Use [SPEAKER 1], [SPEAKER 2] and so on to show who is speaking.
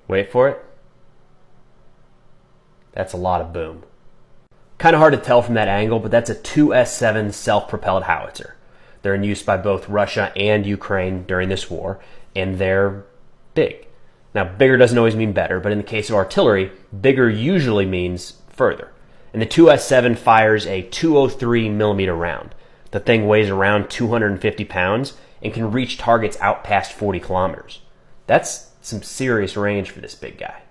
[SPEAKER 1] Wait for it. That's a lot of boom. Kind of hard to tell from that angle, but that's a 2S7 self-propelled howitzer. They're in use by both Russia and Ukraine during this war, and they're big. Now, bigger doesn't always mean better, but in the case of artillery, bigger usually means further. And the 2S7 fires a 203 millimeter round. The thing weighs around 250 pounds and can reach targets out past 40 kilometers. That's some serious range for this big guy.